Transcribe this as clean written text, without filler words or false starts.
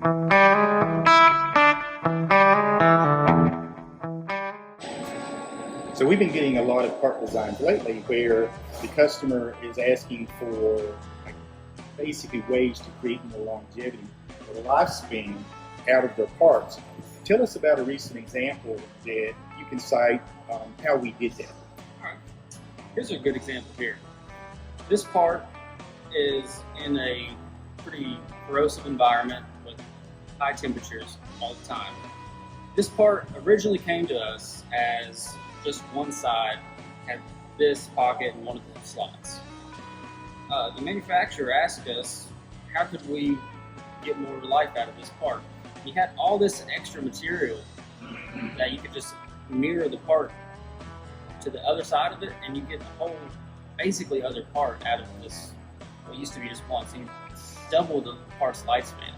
So we've been getting a lot of part designs lately where the customer is asking for basically ways to create more longevity or lifespan out of their parts. Tell us about a recent example that you can cite how we did that. All right. Here's a good example here. This part is in a pretty corrosive environment with high temperatures all the time. This part originally came to us as just one side had this pocket and one of the slots. The manufacturer asked us, how could we get more life out of this part? You had all this extra material that you could just mirror the part to the other side of it, and you get the whole, basically, other part out of this, what used to be just one. So you double the part's lifespan.